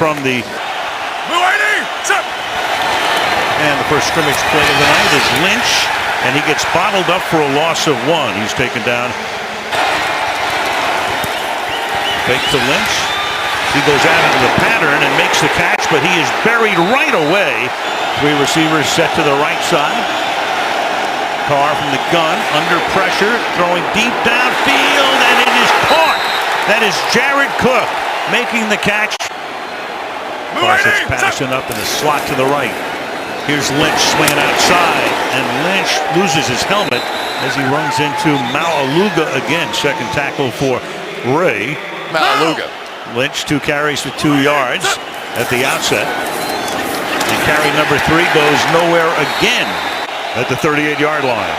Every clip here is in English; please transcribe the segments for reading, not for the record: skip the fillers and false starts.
from the and the first scrimmage play of the night is Lynch, and he gets bottled up for a loss of 1. He's taken down. Fake to Lynch. He goes out into the pattern and makes the catch, but he is buried right away. 3 receivers set to the right side. Carr from the gun, under pressure, throwing deep downfield, and it is caught. That is Jared Cook making the catch. Parsons passing up in the slot to the right. Here's Lynch swinging outside, and Lynch loses his helmet as he runs into Malaluga again. Second tackle for Ray. Malaluga. Lynch 2 carries for 2 yards at the outset. And carry number 3 goes nowhere again at the 38-yard line.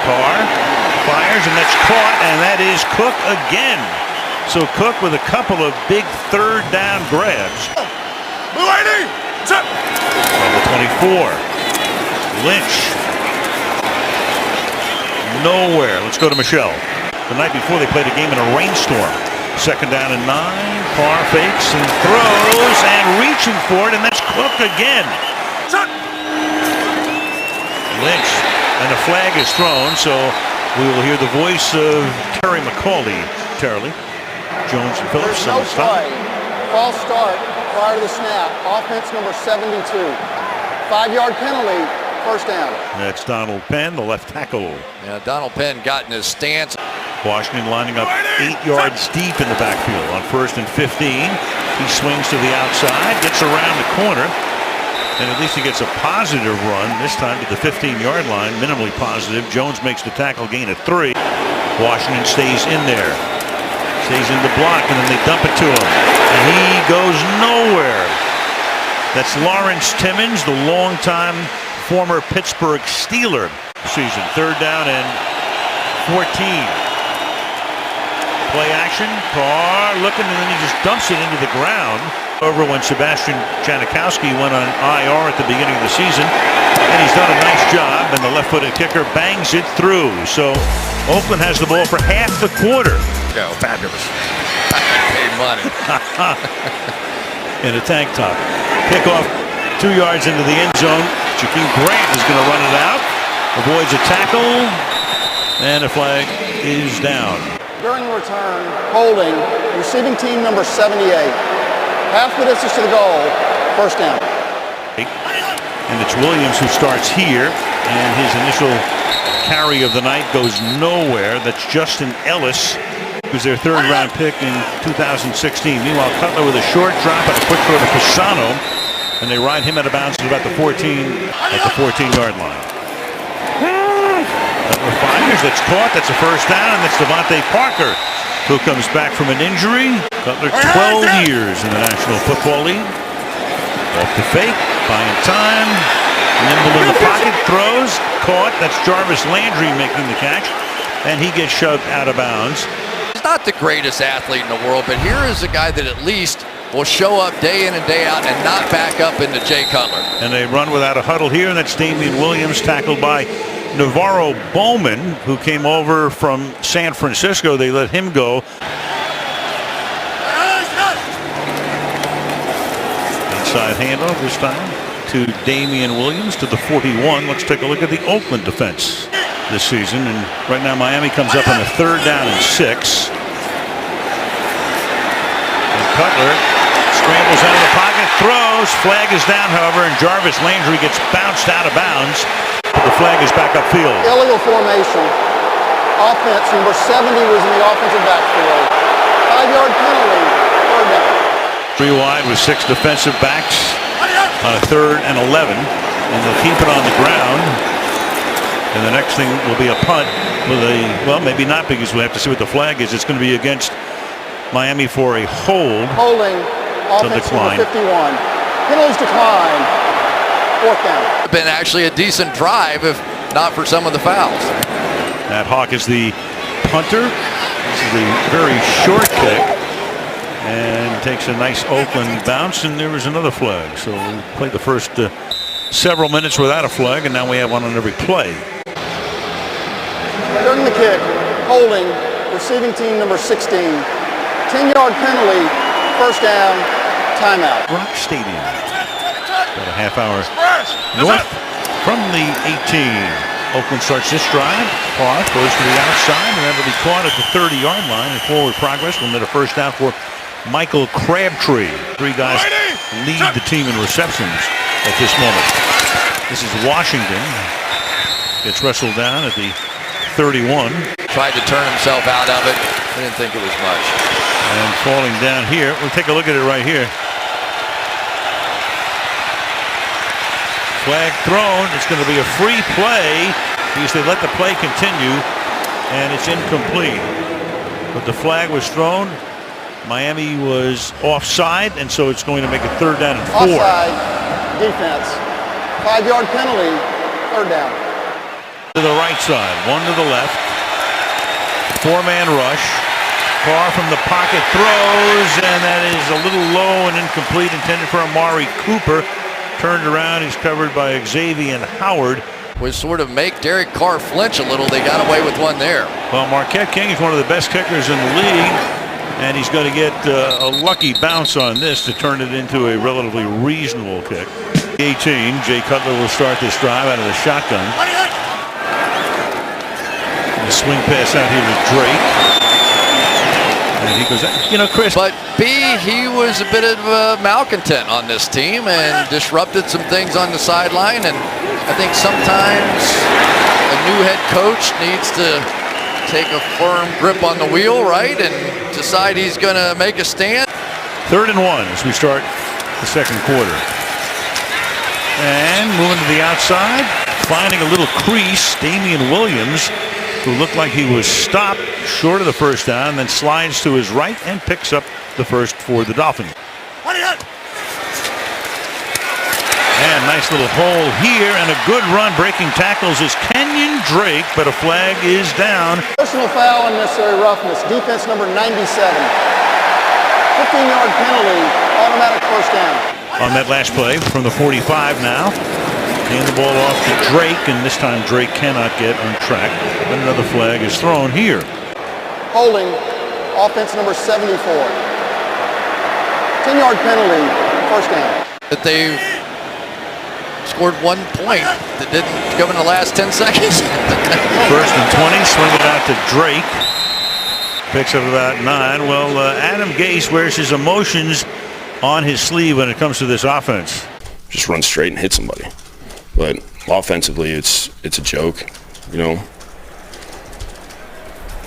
Carr fires, and that's caught, and that is Cook again. So Cook with a couple of big third down grabs. Number 24. Lynch. Nowhere. Let's go to Michelle. The night before they played a game in a rainstorm. Second down and 9. Carr fakes and throws and reaching for it, and that's Cook again. Lynch, and a flag is thrown, so we will hear the voice of Terry McCauley. Terry, Jones and Phillips. There's no play. False start prior to the snap. Offense number 72. 5-yard penalty. First down. That's Donald Penn, the left tackle. Yeah, Donald Penn got in his stance. Washington lining up 8 yards deep in the backfield on 1st and 15. He swings to the outside, gets around the corner, and at least he gets a positive run, this time to the 15-yard line, minimally positive. Jones makes the tackle, gain of 3. Washington stays in there. Stays in the block, and then they dump it to him. And he goes nowhere. That's Lawrence Timmons, the longtime former Pittsburgh Steeler season. 3rd down and 14. Play action. Carr looking, and then he just dumps it into the ground. Over when Sebastian Janikowski went on IR at the beginning of the season. And he's done a nice job, and the left-footed kicker bangs it through. So Oakland has the ball for half the quarter. Yeah, fabulous. Paid money. In a tank top. Kickoff 2 yards into the end zone. Jakeem Grant is going to run it out. Avoids a tackle. And a flag is down. During the return, holding, receiving team number 78. Half the distance to the goal. First down. And it's Williams who starts here. And his initial carry of the night goes nowhere. That's Justin Ellis, who's their 3rd-round pick in 2016. Meanwhile, Cutler with a short drop and a quick throw to Pisano, and they ride him out of bounds at about the 14-yard line. Cutler fires. That's caught. That's a first down, and that's Devontae Parker, who comes back from an injury. Cutler 12 years in the National Football League. Off the fake, buying time. Nimble in the pocket, throws, caught. That's Jarvis Landry making the catch, and he gets shoved out of bounds. He's not the greatest athlete in the world, but here is a guy that at least will show up day in and day out and not back up into Jay Cutler. And they run without a huddle here, and that's Damian Williams, tackled by Navarro Bowman, who came over from San Francisco. They let him go. Inside handoff this time to Damian Williams to the 41. Let's take a look at the Oakland defense this season. And right now Miami comes up on a 3rd down and 6. And Cutler scrambles out of the pocket, throws. Flag is down, however, and Jarvis Landry gets bounced out of bounds. But the flag is back upfield. Illegal formation. Offense number 70 was in the offensive backfield. 5-yard penalty. 3rd down. 3 wide with 6 defensive backs on a 3rd and 11, and they'll keep it on the ground. And the next thing will be a punt with a, well, maybe not, because we have to see what the flag is. It's going to be against Miami for a hold. Holding. Offense number 51. Penalties decline. 4th down. Been actually a decent drive if not for some of the fouls. Matt Hawk is the punter. This is the very short kick. And takes a nice Oakland bounce, and there was another flag. So we played the first several minutes without a flag, and now we have one on every play. During the kick, holding, receiving team number 16. 10-yard penalty, first down, timeout. Rock Stadium. About a half hour north from the 18. Oakland starts this drive. Carr goes to the outside, and that'll be caught at the 30-yard line. And forward progress will net a first down for Michael Crabtree. Three guys lead the team in receptions at this moment. This is Washington. Gets wrestled down at the 31. Tried to turn himself out of it. I didn't think it was much. And falling down here. We'll take a look at it right here. Flag thrown. It's going to be a free play because they let the play continue, and it's incomplete. But the flag was thrown. Miami was offside, and so it's going to make a third down and 4. Offside defense. 5-yard penalty, third down. To the right side, one to the left. 4-man rush. Carr from the pocket throws, and that is a little low and incomplete, intended for Amari Cooper. Turned around, he's covered by Xavier Howard. Was sort of make Derek Carr flinch a little. They got away with one there. Well, Marquette King is one of the best kickers in the league, and he's going to get a lucky bounce on this to turn it into a relatively reasonable kick. 18, Jay Cutler will start this drive out of the shotgun. And the swing pass out here to Drake. And he goes, Chris. But B, he was a bit of a malcontent on this team and disrupted some things on the sideline. And I think sometimes a new head coach needs to take a firm grip on the wheel, right, and decide he's going to make a stand. 3rd and 1 as we start the second quarter. And moving to the outside, finding a little crease, Damian Williams, who looked like he was stopped short of the first down, then slides to his right and picks up the first for the Dolphins. And nice little hole here, and a good run breaking tackles is Kenyon Drake, but a flag is down. Personal foul, unnecessary roughness. Defense number 97. 15-yard penalty, automatic first down. On that last play from the 45 now. Hand the ball off to Drake, and this time Drake cannot get on track. But another flag is thrown here. Holding, offense number 74. 10-yard penalty, first down. That they've scored 1 point that didn't come in the last 10 seconds. First and 20, swing it out to Drake. Picks up about 9. Well, Adam Gase wears his emotions on his sleeve when it comes to this offense. Just run straight and hit somebody. But offensively, it's a joke,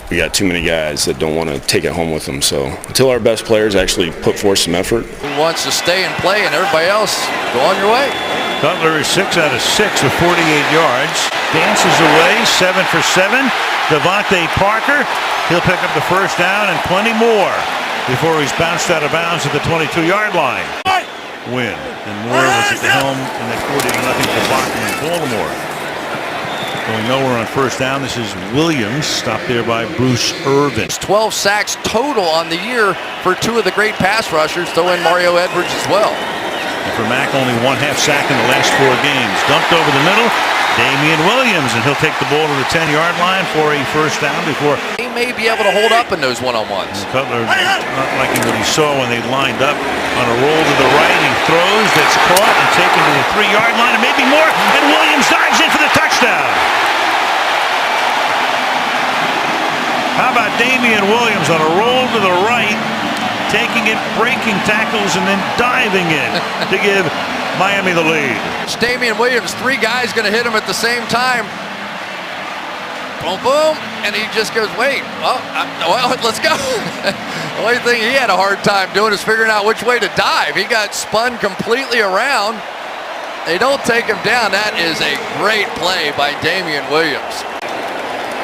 We got too many guys that don't want to take it home with them. So until our best players actually put forth some effort. Who wants to stay and play, and everybody else, go on your way. Cutler is 6 out of 6 with 48 yards. Dances away, 7 for 7. Devontae Parker, he'll pick up the first down and plenty more before he's bounced out of bounds at the 22-yard line. Win. And Moore was at the helm in that 40-0 debacle in Baltimore. Going nowhere on first down. This is Williams, stopped there by Bruce Irvin. 12 sacks total on the year for 2 of the great pass rushers, throw in Mario Edwards as well. And for Mack, only 1 half sack in the last 4 games. Dumped over the middle, Damian Williams, and he'll take the ball to the 10-yard line for a first down before. He may be able to hold up in those one-on-ones. Cutler not liking what he saw when they lined up on a roll to the right. He throws, that's caught and taken to the 3-yard line, and maybe more, and Williams dives in for the touchdown. How about Damian Williams on a roll to the right, taking it, breaking tackles, and then diving in to give Miami the lead. It's Damian Williams, 3 guys going to hit him at the same time. Boom, boom, and he just goes, wait, well, let's go. The only thing he had a hard time doing is figuring out which way to dive. He got spun completely around. They don't take him down. That is a great play by Damian Williams.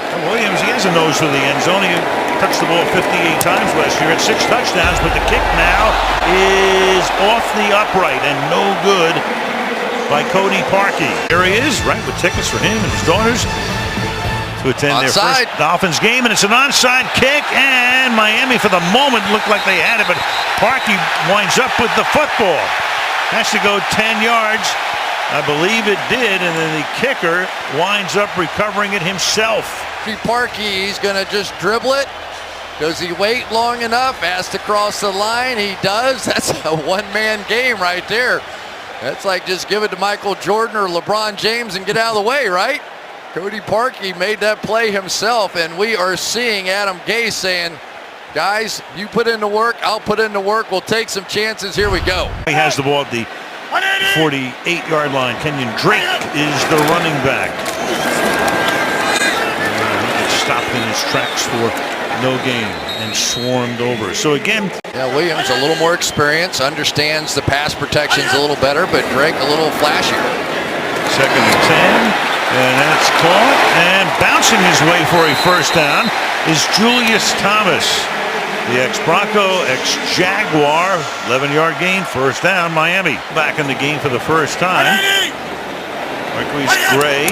And Williams, he has a nose for the end zone. He touched the ball 58 times last year at 6 touchdowns, but the kick now is off the upright and no good by Cody Parkey. There he is, right, with tickets for him and his daughters to attend their first Dolphins game, and it's an onside kick, and Miami for the moment looked like they had it, but Parkey winds up with the football. Has to go 10 yards. I believe it did, and then the kicker winds up recovering it himself. Parkey, he's going to just dribble it, Does he wait long enough? Has to cross the line. He does. That's a one-man game right there. That's like just give it to Michael Jordan or LeBron James and get out of the way, right? Cody Parkey made that play himself, and we are seeing Adam Gase saying, guys, you put in the work, I'll put in the work, we'll take some chances, here we go. He has the ball at the 48-yard line. Kenyon Drake is the running back. He gets stopped in his tracks for no gain and swarmed over. So again, yeah, Williams a little more experience, understands the pass protections a little better, but Drake a little flashier. 2nd and 10. And that's caught, and bouncing his way for a first down is Julius Thomas, the ex-Bronco, ex-Jaguar. 11-yard gain, first down, Miami. Back in the game for the first time. Marquise Gray,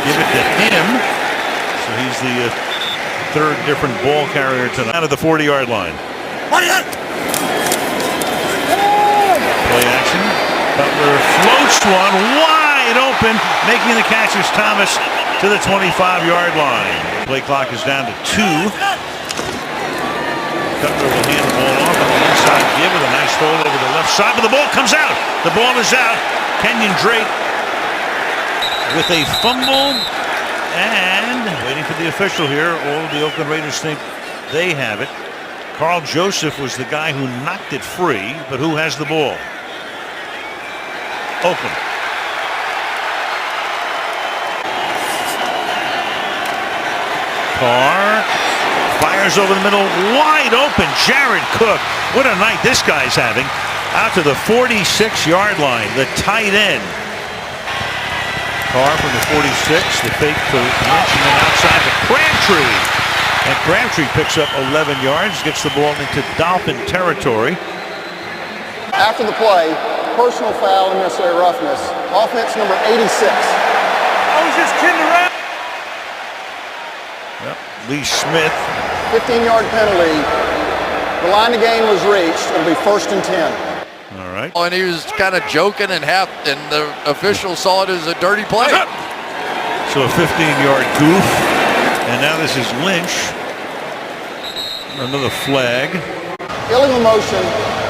give it to him. So he's the third different ball carrier tonight. Out of the 40-yard line. Play action. Butler floats one wide open, making the catch is Thomas to the 25-yard line. Play clock is down to 2. Cutler will hand the ball off on the inside give with a nice hold over the left side, but the ball comes out. The ball is out. Kenyon Drake with a fumble, and waiting for the official here. All of the Oakland Raiders think they have it. Carl Joseph was the guy who knocked it free, but who has the ball? Oakland. Carr fires over the middle, wide open. Jared Cook, what a night this guy's having. Out to the 46-yard line, the tight end. Carr from the 46, the fake to Lynch, and then outside to Crabtree. And Crabtree picks up 11 yards, gets the ball into Dolphin territory. After the play, personal foul and necessary roughness. Offense number 86. I was just kidding around. Yep. Lee Smith. 15-yard penalty. The line of game was reached. It'll be 1st and 10. All right. Oh, and he was kind of joking and the official saw it as a dirty play. So a 15-yard goof. And now this is Lynch. Another flag. Illegal motion.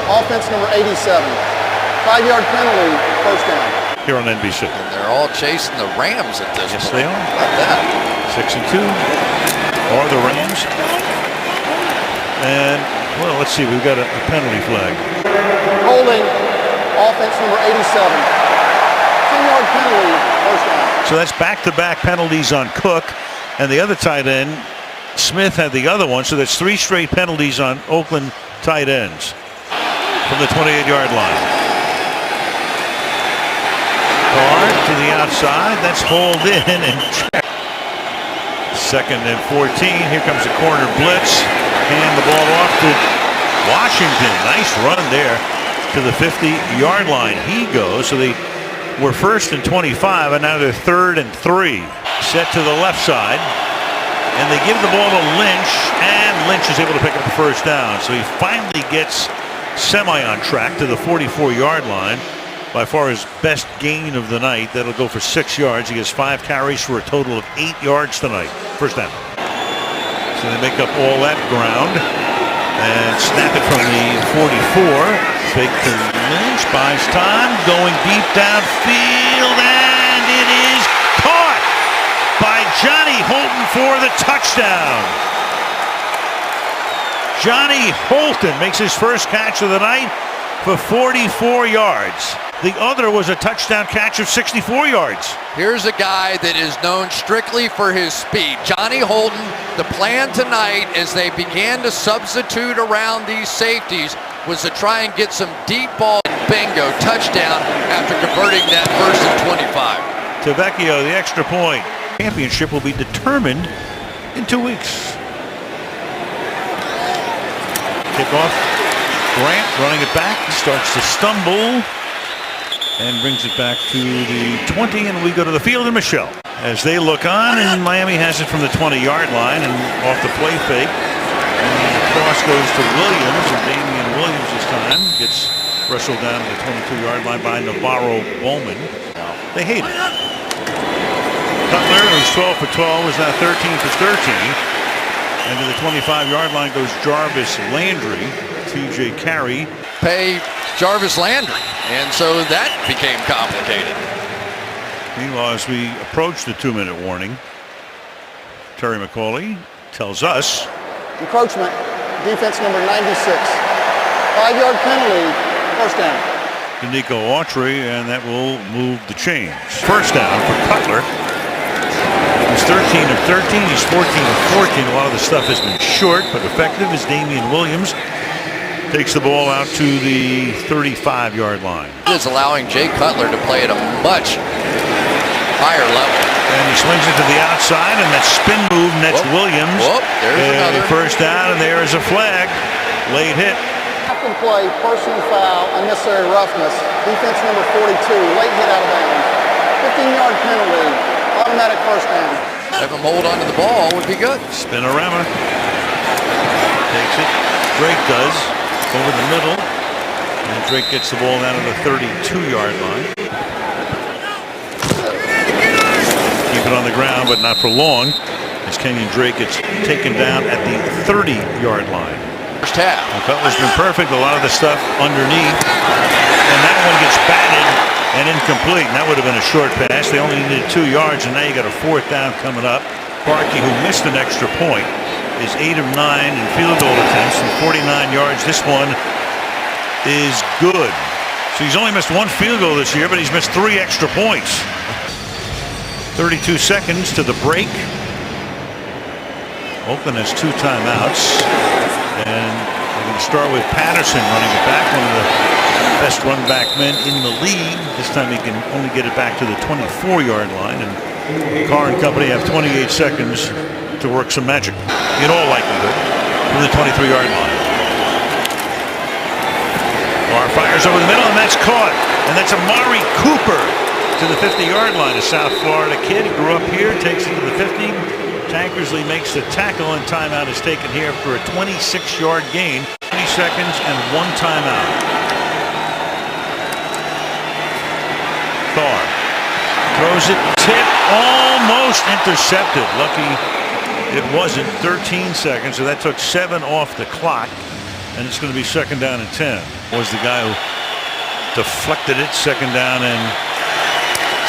Offense number 87. 5-yard penalty. First down. Here on NBC. And they're all chasing the Rams at this Yes, point. they are. How about that? 6 and 2 are the Rams. And, well, let's see. We've got a penalty flag. Holding. Offense number 87. 10-yard penalty. First down. So that's back-to-back penalties on Cook. And the other tight end, Smith, had the other one. So that's 3 straight penalties on Oakland tight ends from the 28-yard line. Carr to the outside. That's hauled in. And 2nd and 14. Here comes the corner blitz. Hand the ball off to Washington. Nice run there to the 50-yard line. He goes. So they were 1st and 25, and now they're 3rd and 3. Set to the left side. And they give the ball to Lynch, and Lynch is able to pick up the first down. So he finally gets semi on track to the 44-yard line. By far his best gain of the night. That'll go for 6 yards. He gets 5 carries for a total of 8 yards tonight. First down. So they make up all that ground and snap it from the 44. Fake to Lynch, buys time, going deep downfield, and it is caught by Johnny Holton for the touchdown. Johnny Holton makes his first catch of the night for 44 yards. The other was a touchdown catch of 64 yards. Here's a guy that is known strictly for his speed. Johnny Holton, the plan tonight as they began to substitute around these safeties was to try and get some deep ball. Bingo, touchdown after converting that 1st and 25. To Vecchio, the extra point. Championship will be determined in 2 weeks. Kickoff. Grant running it back, starts to stumble and brings it back to the 20, and we go to the field and Michelle as they look on, and Miami has it from the 20-yard line and off the play fake. And the cross goes to Williams, and Damian Williams this time gets wrestled down to the 22-yard line by Navarro Bowman. They hate it. Cutler, who's 12 for 12, is now 13 for 13. And to the 25-yard line goes Jarvis Landry. TJ Carey. Pay Jarvis Landry. And so that became complicated. Meanwhile, as we approach the 2-minute warning, Terry McCauley tells us. Encroachment, defense number 96. 5-yard penalty, first down. To Nico Autry, and that will move the change. First down for Cutler. He's 13 of 13. He's 14 of 14. A lot of the stuff has been short, but effective as Damian Williams takes the ball out to the 35-yard line. It's allowing Jay Cutler to play at a much higher level. And he swings it to the outside, and that spin move nets Williams. There's another. First down, and there is a flag. Late hit. After the play, personal foul, unnecessary roughness. Defense number 42, late hit out of bounds. 15-yard penalty, automatic first down. Have him hold onto the ball would be good. Spinorama takes it. Drake does. Over the middle. And Drake gets the ball down to the 32-yard line. Keep it on the ground, but not for long, as Kenyon Drake gets taken down at the 30-yard line. First half. Cutler's been perfect. A lot of the stuff underneath. And that one gets batted and incomplete. And that would have been a short pass. They only needed 2 yards, and now you got a 4th down coming up. Parkey, who missed an extra point, is 8 of 9 in field goal attempts from 49 yards. This one is good. So he's only missed 1 field goal this year, but he's missed 3 extra points. 32 seconds to the break. Oakland has 2 timeouts. And we're going to start with Patterson running it back, one of the best run back men in the league. This time he can only get it back to the 24-yard line. And Carr and company have 28 seconds to work some magic, in all likelihood, from the 23-yard line. Carr fires over the middle, and that's caught. And that's Amari Cooper to the 50-yard line. A South Florida kid. He grew up here, takes it to the 50. Tankersley makes the tackle, and timeout is taken here for a 26-yard gain. 20 seconds and 1 timeout. Carr throws it, tip, almost intercepted. Lucky it wasn't. 13 seconds, so that took 7 off the clock, and it's going to be 2nd down and 10. Was the guy who deflected it. 2nd down and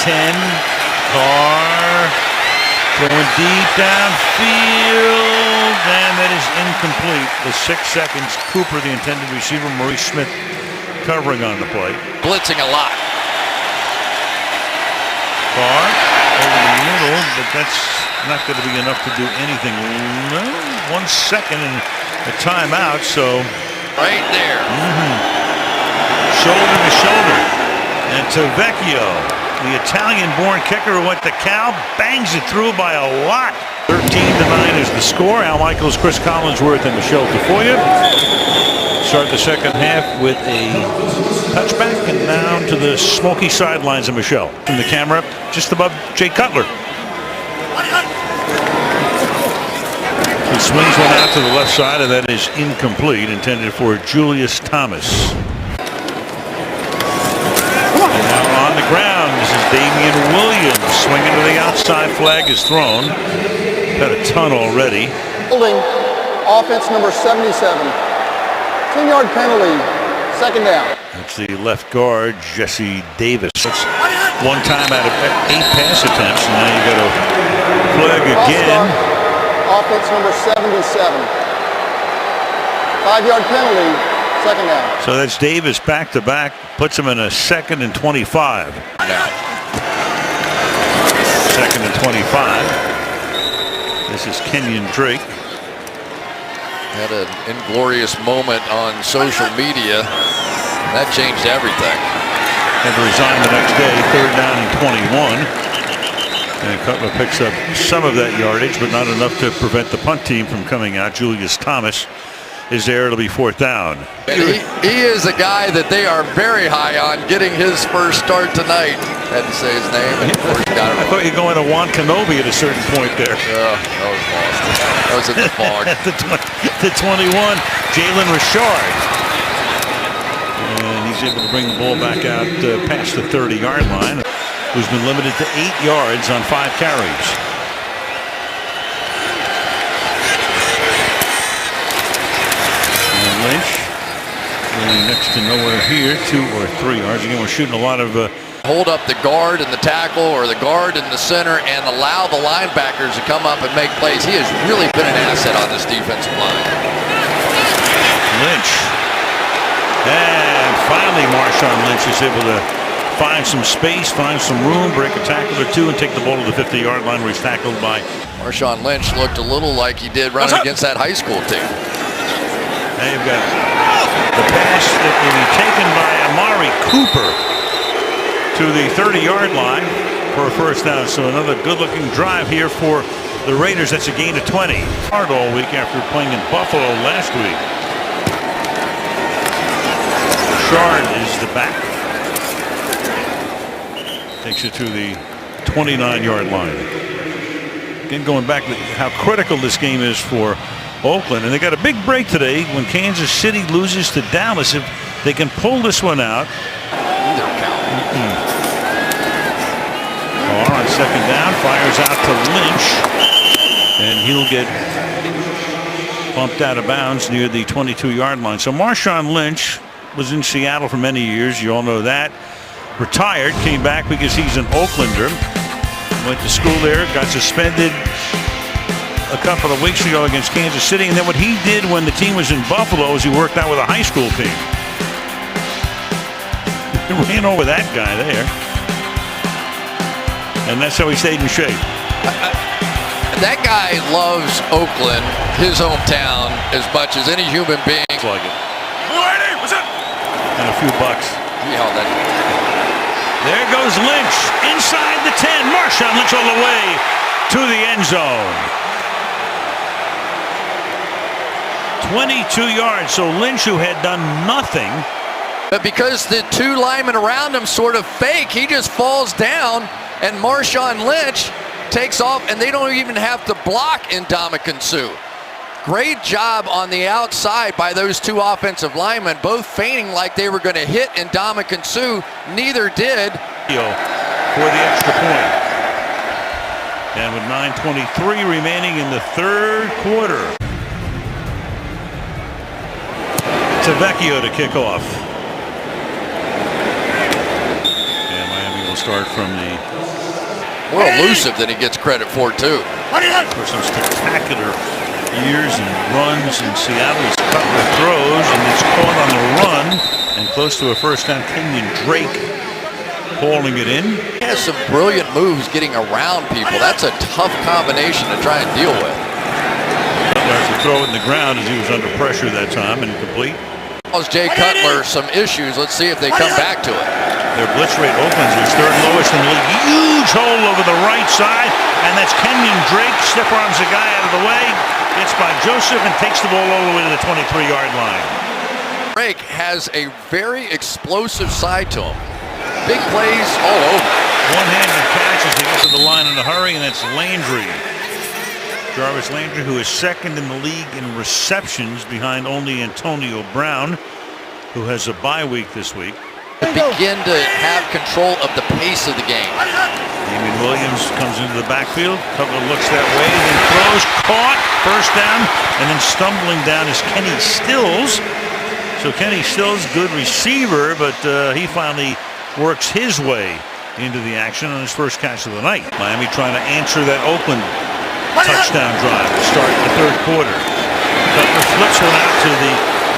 10. Carr throwing deep downfield, and that is incomplete. The 6 seconds. Cooper, the intended receiver, Maurice Smith covering on the play. Blitzing a lot. Carr over the middle, but that's not going to be enough to do anything. 1 second and a timeout, so. Right there. Shoulder to shoulder. And Tavecchio, the Italian-born kicker who went to Cal, bangs it through by a lot. 13-9 is the score. Al Michaels, Chris Collinsworth, and Michelle Tafoya start the second half with a touchback, and down to the smoky sidelines of Michelle. From the camera, just above Jay Cutler. He swings one out to the left side, and that is incomplete, intended for Julius Thomas. And now on the ground, this is Damian Williams swinging to the outside. Flag is thrown. Got a ton already. Holding, offense number 77. 10-yard penalty, 2nd down. That's the left guard, Jesse Davis. That's 1 time out of 8 pass attempts, and now you got a flag again. Offense number 77. 5-yard penalty, 2nd down. So that's Davis back to back, puts him in a 2nd and 25. 2nd and 25. This is Kenyon Drake. Had an inglorious moment on social media. That changed everything. Had to resign the next day. 3rd down and 21. And Cutler picks up some of that yardage, but not enough to prevent the punt team from coming out. Julius Thomas is there. It'll be 4th down. He is a guy that they are very high on getting his first start tonight. Had to say his name, and of course got it. I thought you were going to Juan Kenobi at a certain point there. Yeah, that was lost. That was in the fog. At the 21, Jalen Richard. And he's able to bring the ball back out past the 30-yard line, who's been limited to 8 yards on 5 carries. Lynch really next to nowhere here, 2 or 3 yards. Again, we're shooting a lot of Hold up the guard and the tackle, or the guard in the center, and allow the linebackers to come up and make plays. He has really been an asset on this defensive line. Lynch. And finally Marshawn Lynch is able to find some space, find some room, break a tackle or 2, and take the ball to the 50-yard line where he's tackled by Marshawn Lynch looked a little like he did running against that high school team. Now you've got the pass that will be taken by Amari Cooper to the 30-yard line for a first down. So another good-looking drive here for the Raiders. That's a gain of 20. Hard all week after playing in Buffalo last week. Shard is the back. Takes it to the 29-yard line. Again, going back to how critical this game is for Oakland, and they got a big break today when Kansas City loses to Dallas. If they can pull this one out. Carr on second down fires out to Lynch, and he'll get bumped out of bounds near the 22-yard line. So Marshawn Lynch was in Seattle for many years. You all know that. Retired, came back because he's an Oaklander. Went to school there, got suspended a couple of weeks ago against Kansas City, and then what he did when the team was in Buffalo is he worked out with a high school team. He ran over that guy there, and that's how he stayed in shape. That guy loves Oakland, his hometown, as much as any human being. Like it. And a few bucks. Yeah, There goes Lynch inside the 10. Marshawn Lynch all the way to the end zone. 22 yards. So Lynch, who had done nothing. But because the 2 linemen around him sort of fake, he just falls down, and Marshawn Lynch takes off, and they don't even have to block Ndamukong Suh. Great job on the outside by those 2 offensive linemen, both feigning like they were going to hit Ndamukong Suh. Neither did. For the extra point. And with 9:23 remaining in the third quarter. Tavecchio to kick off. And Miami will start from the... More elusive than he gets credit for, too. Of course, some spectacular years and runs in Seattle. He's cut with throws, and it's caught on the run and close to a first down. Kenyon Drake hauling it in. He has some brilliant moves getting around people. That's a tough combination to try and deal with. Cutler to throw it in the ground as he was under pressure that time and incomplete. Caused Jay Cutler some issues. Let's see if they come back to it. Their blitz rate opens is 3rd lowest in the league. Huge hole over the right side, and that's Kenyon Drake. Stiff arms the guy out of the way. Gets by Joseph and takes the ball all the way to the 23-yard line. Drake has a very explosive side to him. Big plays all over. One-handed catch as they get to the line in a hurry, and that's Landry. Jarvis Landry, who is 2nd in the league in receptions behind only Antonio Brown, who has a bye week this week. Begin to have control of the pace of the game. Damien Williams comes into the backfield. Cutler looks that way, then throws, caught, first down, and then stumbling down is Kenny Stills. So Kenny Stills, good receiver, but he finally works his way into the action on his first catch of the night. Miami trying to answer that Oakland touchdown drive to start the third quarter. Cutler flips one out to the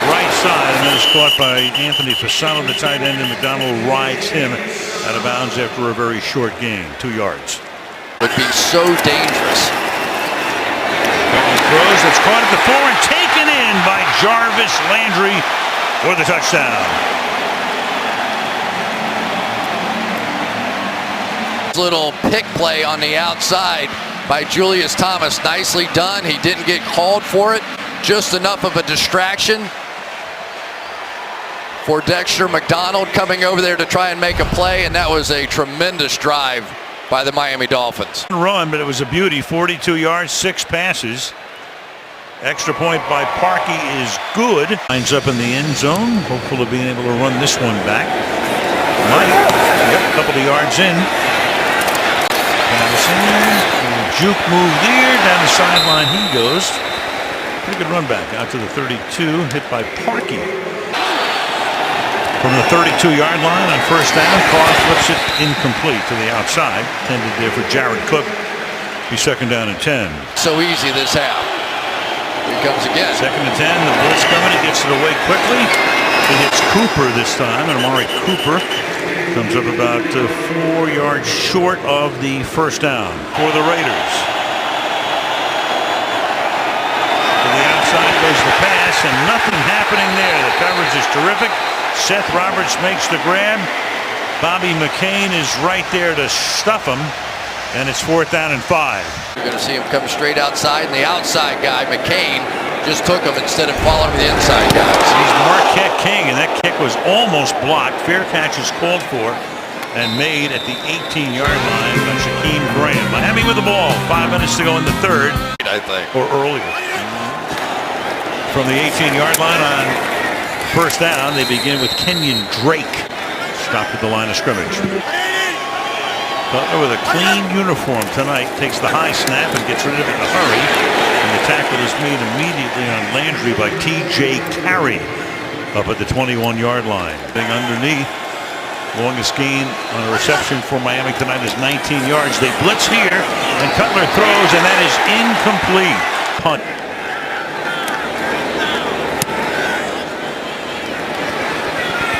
right side, and then is caught by Anthony Fasano, the tight end, and McDonald rides him out of bounds after a very short gain, 2 yards. Would be so dangerous. Cutler throws, it's caught at the 4 and taken in by Jarvis Landry for the touchdown. Little pick play on the outside by Julius Thomas. Nicely done. He didn't get called for it. Just enough of a distraction for Dexter McDonald coming over there to try and make a play, and that was a tremendous drive by the Miami Dolphins. Run, but it was a beauty. 42 yards, 6 passes. Extra point by Parkey is good. Lines up in the end zone. Hopeful of being able to run this one back. Might. Yep, a couple of yards in. Patterson, juke move there. Down the sideline he goes. Pretty good run back out to the 32, hit by Parkey. From the 32-yard line on first down, Carr flips it incomplete to the outside. Intended there for Jared Cook. Be second down and 10. So easy this half. Here he comes again. Second and 10, the blitz coming. He gets it away quickly. He hits Cooper this time, and Amari Cooper comes up about 4 yards short of the first down for the Raiders. To the outside goes the pass, and nothing happening there. The coverage is terrific. Seth Roberts makes the grab. Bobby McCain is right there to stuff him, and it's 4th down and 5. You're going to see him come straight outside, and the outside guy, McCain, just took him instead of following the inside guys. He's Marquette King, and that kick was almost blocked. Fair catch is called for and made at the 18-yard line by Shaquem Graham. Miami with the ball. 5 minutes to go in the third. I think. Or earlier. From the 18-yard line on first down, they begin with Kenyon Drake. Stopped at the line of scrimmage. Butler with a clean uniform tonight takes the high snap and gets rid of it in a hurry. And the tackle is made immediately on Landry by T.J. Carey up at the 21-yard line. Being underneath, longest gain on a reception for Miami tonight is 19 yards. They blitz here, and Cutler throws, and that is incomplete. Punt.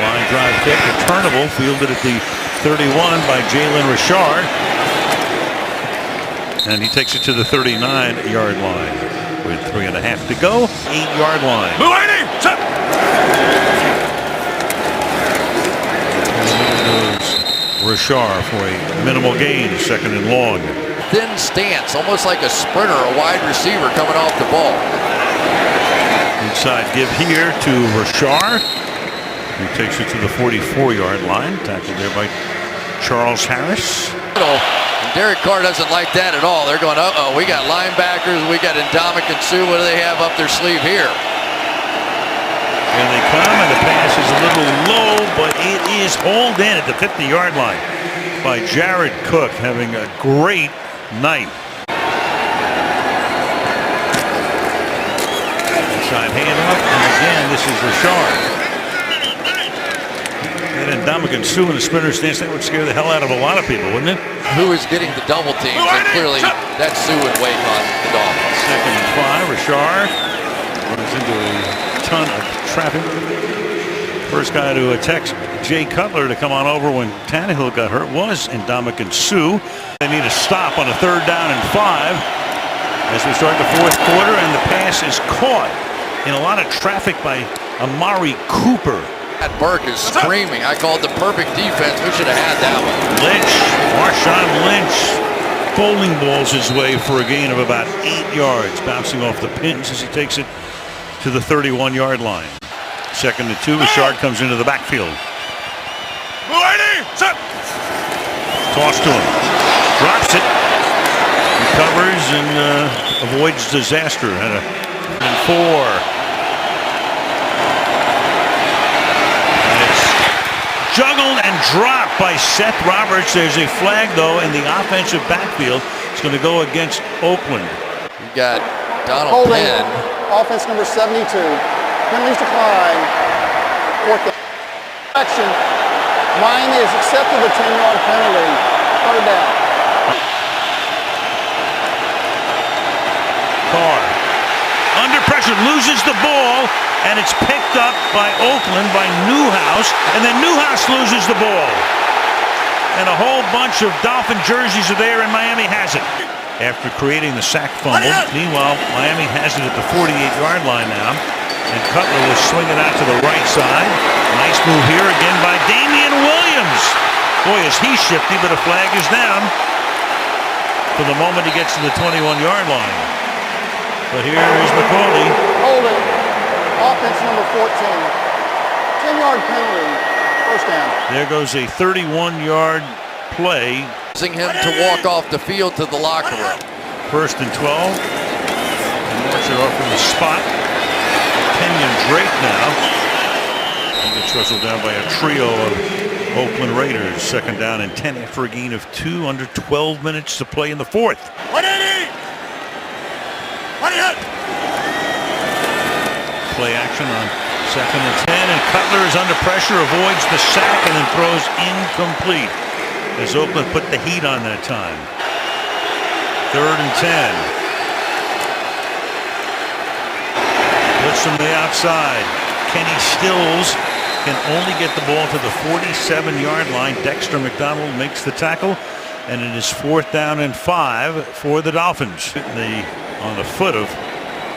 Line drive kick, returnable, fielded at the 31 by Jalen Richard. And he takes it to the 39-yard line with 3.5 to go. 8-yard line. Richard for a minimal gain, second and long. Thin stance, almost like a sprinter, a wide receiver coming off the ball. Inside give here to Richard. He takes it to the 44-yard line. Tackled there by Charles Harris. And Derek Carr doesn't like that at all. They're going, uh-oh, we got linebackers, we got Ndamukong Suh. What do they have up their sleeve here? And they come, and the pass is a little low, but it is hauled in at the 50-yard line by Jared Cook, having a great night. Inside handoff, and again, this is Richard. And Ndamukong Suh in the sprinter stance, that would scare the hell out of a lot of people, wouldn't it? Who is getting the double teams? And clearly, that's Suh and Wade on the Dolphins. Second and 5, Richard runs into a ton of traffic. First guy to text Jay Cutler to come on over when Tannehill got hurt was Ndamukong Suh. They need a stop on a 3rd down and 5 as we start the 4th quarter, and the pass is caught in a lot of traffic by Amari Cooper. Burke is screaming. I called the perfect defense. We should have had that one. Lynch, Marshawn Lynch, bowling balls his way for a gain of about 8 yards, bouncing off the pins as he takes it to the 31-yard line. Second and 2, Richard comes into the backfield. Toss to him. Drops it. Recovers and avoids disaster. Had a 4. Juggled and dropped by Seth Roberts. There's a flag, though, in the offensive backfield. It's going to go against Oakland. You got Donald Holding, Penn. offense number 72. Penalties decline. 4th action. Miami has accepted the 10-yard penalty. 3rd down. Carr under pressure, loses the ball, and it's picked up by Oakland, by Newhouse, and then Newhouse loses the ball. And a whole bunch of Dolphin jerseys are there, and Miami has it. After creating the sack fumble, meanwhile, Miami has it at the 48-yard line now, and Cutler will swing it out to the right side. Nice move here again by Damian Williams. Boy, is he shifty, but a flag is down for the moment he gets to the 21-yard line. But here is McCauley. Holding. Offense number 14. 10-yard penalty. 1st down. There goes a 31-yard play. Forcing him to walk off the field to the locker room. 1st and 12. And march it off from the spot. Kenyon Drake now. He gets wrestled down by a trio of Oakland Raiders. 2nd down and 10 after a gain of 2. Under 12 minutes to play in the 4th. play action on 2nd and 10, and Cutler is under pressure, avoids the sack, and then throws incomplete as Oakland put the heat on that time. 3rd and 10. Blitz from the outside. Kenny Stills can only get the ball to the 47-yard line. Dexter McDonald makes the tackle, and it is 4th down and 5 for the Dolphins. On the foot of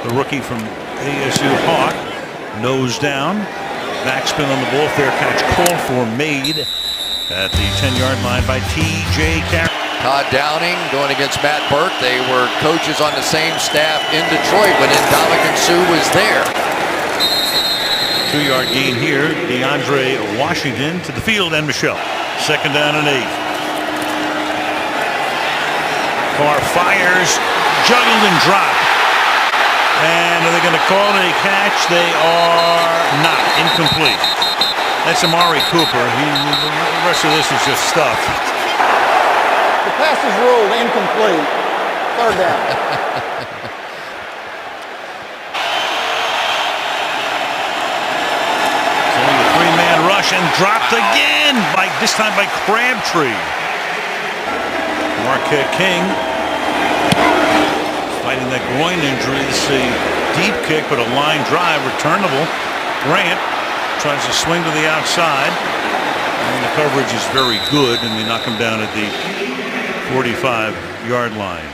the rookie from ASU, Hawk. Nose down. Backspin on the ball. Fair catch called for, made at the 10-yard line by T.J. Carroll. Todd Downing going against Matt Burke. They were coaches on the same staff in Detroit when Ndamukong Suh was there. 2-yard gain here. DeAndre Washington to the field, and Michelle. 2nd down and 8. Carr fires, juggled and dropped. And are they going to call it a catch? They are not. Incomplete. That's Amari Cooper. The rest of this is just stuff. The pass is ruled incomplete. 3rd down. So a 3-man rush and dropped again, this time by Crabtree. Marquette King fighting that groin injury. This is a deep kick, but a line drive, returnable. Grant tries to swing to the outside, and the coverage is very good, and they knock him down at the 45-yard line.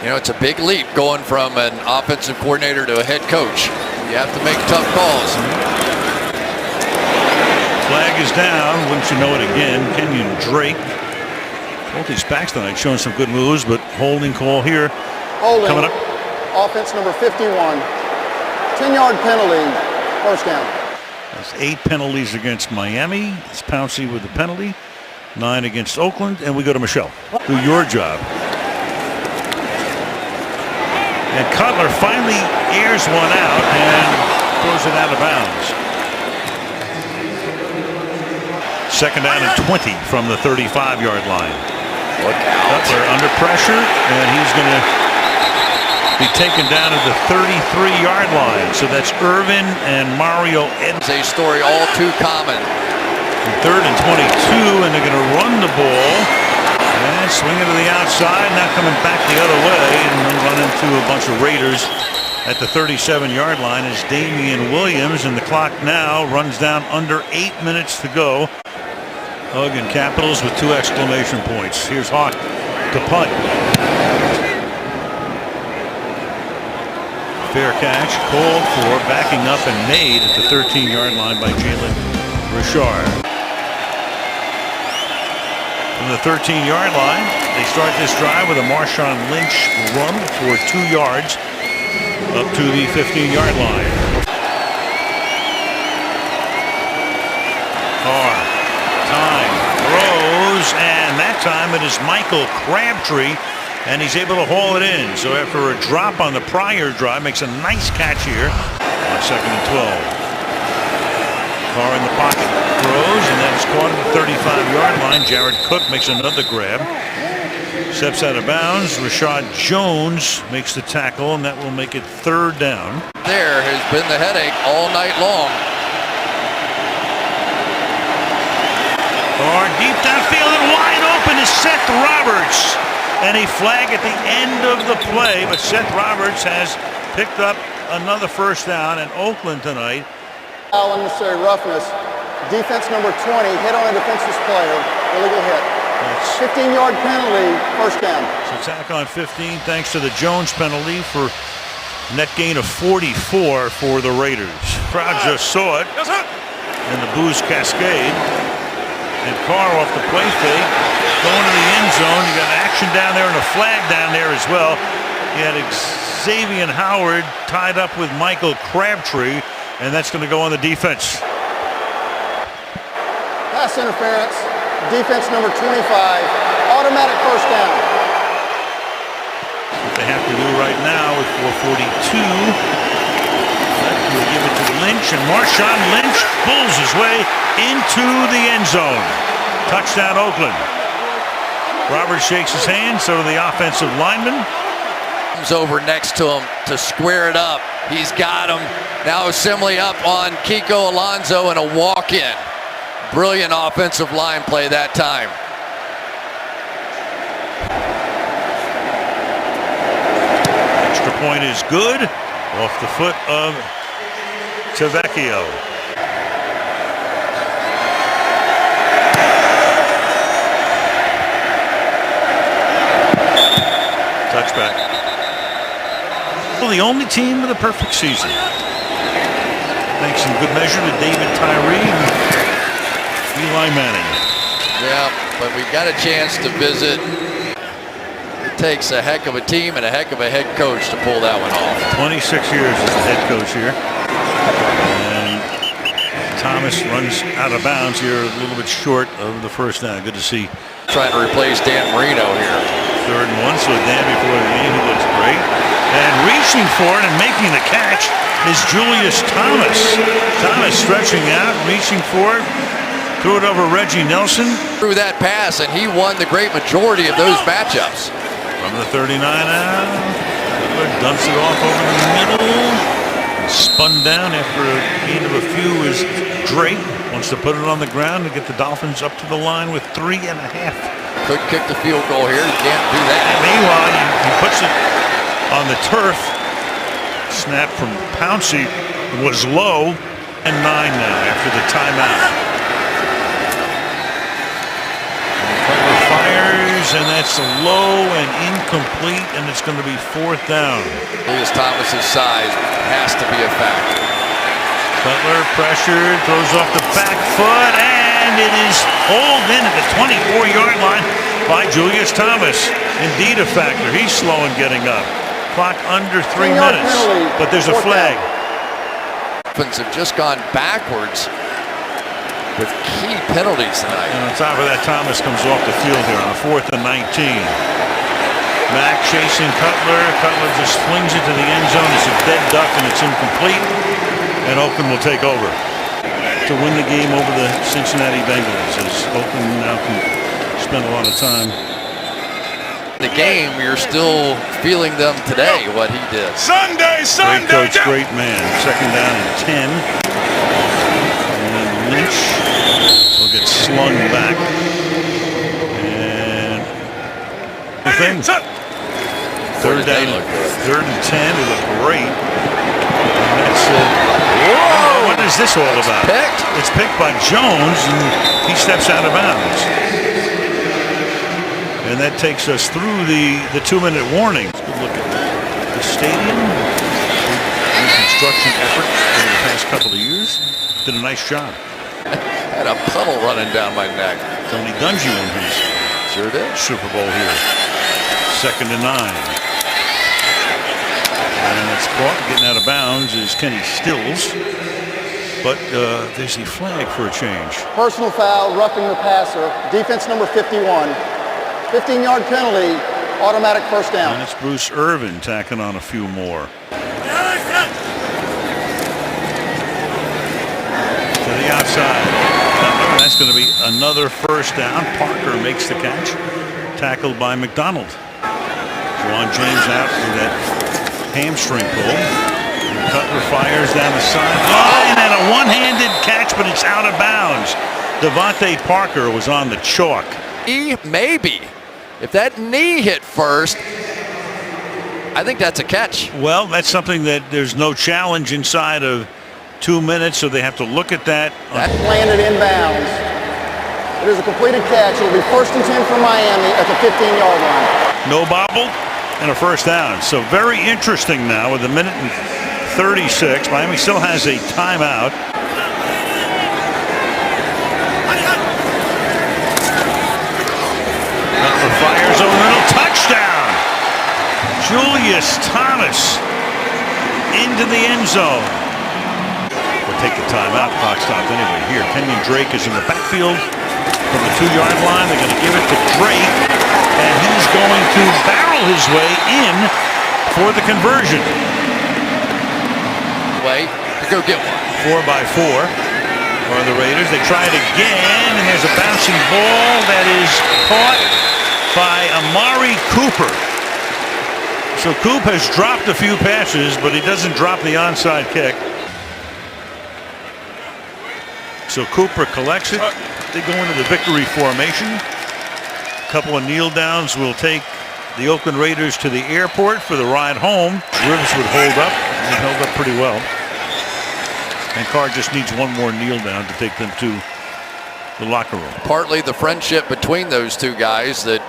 You know, it's a big leap going from an offensive coordinator to a head coach. You have to make tough calls. Flag is down. Wouldn't you know it again? Kenyon Drake. Both these backs tonight showing some good moves, but holding call here. Holding. Coming up. Offense number 51. 10-yard penalty. 1st down. That's 8 penalties against Miami. It's Pouncey with the penalty. 9 against Oakland, and we go to Michelle. Do your job. And Cutler finally airs one out and throws it out of bounds. 2nd down and 20 from the 35-yard line. Look out. Cutler under pressure, and he's going to be taken down at the 33-yard line. So that's Irvin and Mario Edmonds. It's a story all too common. 3rd and 22, and they're going to run the ball and swing it to the outside. Now coming back the other way, and then run into a bunch of Raiders at the 37-yard line is Damian Williams, and the clock now runs down under 8 minutes to go. Hug and Capitals with 2 exclamation points. Here's Hawk to punt. Fair catch called for, backing up and made at the 13-yard line by Jalen Richard. From the 13-yard line, they start this drive with a Marshawn Lynch run for 2 yards up to the 15-yard line. Carr, time, throws, and that time it is Michael Crabtree, and he's able to haul it in. So after a drop on the prior drive, makes a nice catch here on 2nd and 12. Carr in the pocket, throws, and then it's caught at the 35-yard line. Jared Cook makes another grab. Steps out of bounds. Rashad Jones makes the tackle, and that will make it 3rd down. There has been the headache all night long. Carr deep downfield, and wide open is Seth Roberts. And a flag at the end of the play, but Seth Roberts has picked up another 1st down, and Oakland tonight. Unnecessary roughness. Defense number 20 hit on a defenseless player. Illegal hit. 15-yard penalty. 1st down. So tack on 15 thanks to the Jones penalty for net gain of 44 for the Raiders. Crowd just saw it. And the boos cascade. And Carr off the play fake. Going to the end zone. You got action down there and a flag down there as well. You had Xavier Howard tied up with Michael Crabtree. And that's going to go on the defense. Pass interference. Defense number 25. Automatic 1st down. What they have to do right now with 4:42. We'll give it to Lynch, and Marshawn Lynch pulls his way into the end zone. Touchdown, Oakland. Roberts shakes his hand, so do the offensive lineman. Comes over next to him to square it up. He's got him. Now Assembly up on Kiko Alonso and a walk-in. Brilliant offensive line play that time. Extra point is good. Off the foot of Tavecchio. Touchback. Well, the only team with a perfect season. Thanks in good measure to David Tyree and Eli Manning. Yeah, but we got a chance to visit. It takes a heck of a team and a heck of a head coach to pull that one off. 26 years as the head coach here. And Thomas runs out of bounds here a little bit short of the first down. Good to see. Trying to replace Dan Marino here. 3rd and 1, so Dan before the game, he looks great. And reaching for it and making the catch is Julius Thomas. Thomas stretching out, reaching for it. Threw it over Reggie Nelson. Threw that pass, and he won the great majority of those matchups. From the 39 out, dumps it off over the middle. Spun down after a gain of a few is Drake. Wants to put it on the ground to get the Dolphins up to the line with 3.5. Could kick the field goal here. You can't do that. And meanwhile, he puts it on the turf. Snap from Pouncey was low. And 9 now after the timeout. Cutler fires, and that's low and incomplete, and it's going to be 4th down. Julius Thomas's size has to be a factor. Cutler pressured, throws off the back foot, and it is hauled in at the 24-yard line by Julius Thomas. Indeed a factor. He's slow in getting up. Clock under 3 minutes, but there's a flag. Dolphins have just gone backwards with key penalties tonight. And on top of that, Thomas comes off the field here on a 4th and 19. Mack chasing Cutler. Cutler just flings it to the end zone. It's a dead duck and it's incomplete. And Oakland will take over to win the game over the Cincinnati Bengals, as Oakland now can spend a lot of time. The game, you're still feeling them today, what he did. Great coach, great man. 2nd down and 10. And Lynch will get slung back. And the thing. 3rd down, 3rd and 10. It looked great. And that's whoa! What is this all about? Picked. It's picked by Jones, and he steps out of bounds. And that takes us through the 2-minute warning. Let's go look at the stadium. Reconstruction effort over the past couple of years. Did a nice job. Had a puddle running down my neck. Tony Dungy won his Sure did. Super Bowl here. 2nd and 9. And it's caught. Getting out of bounds is Kenny Stills. But there's a flag for a change. Personal foul, roughing the passer. Defense number 51. 15-yard penalty, automatic 1st down. And it's Bruce Irvin tacking on a few more. To the outside. That's going to be another 1st down. Parker makes the catch. Tackled by McDonald. Juwan James out with that hamstring pull. And Cutler fires down the sideline and a one-handed catch, but it's out of bounds. Devontae Parker was on the chalk. Maybe. If that knee hit first, I think that's a catch. Well, that's something that there's no challenge inside of 2 minutes, so they have to look at that. That landed inbounds. It is a completed catch. It will be 1st and 10 for Miami at the 15-yard line. No bobble and a 1st down. So very interesting now with 1 minute and 36. Miami still has a timeout. Cutler fires over the middle. Touchdown! Julius Thomas into the end zone. We'll take the timeout. Clock stopped anyway here. Kenyon Drake is in the backfield from the 2-yard line. They're going to give it to Drake, and he's going to barrel his way in for the conversion. Wait, go get one. 4-by-4 are the Raiders. They try it again, and there's a bouncing ball that is caught by Amari Cooper. So Coop has dropped a few passes, but he doesn't drop the onside kick. So Cooper collects it. They go into the victory formation. A couple of kneel downs will take the Oakland Raiders to the airport for the ride home. Rivers would hold up. He held up pretty well. And Carr just needs one more kneel down to take them to the locker room. Partly the friendship between those two guys that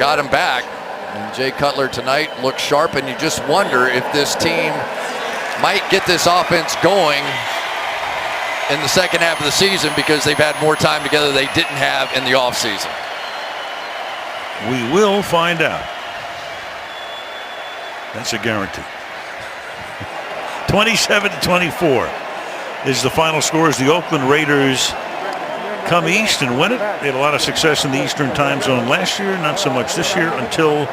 got him back. And Jay Cutler tonight looks sharp, and you just wonder if this team might get this offense going in the second half of the season because they've had more time together they didn't have in the offseason. We will find out. That's a guarantee. 27-24 is the final score as the Oakland Raiders come east and win it. They had a lot of success in the Eastern time zone last year, not so much this year until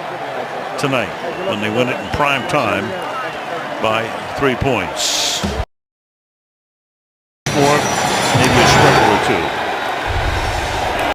tonight when they win it in prime time by 3 points.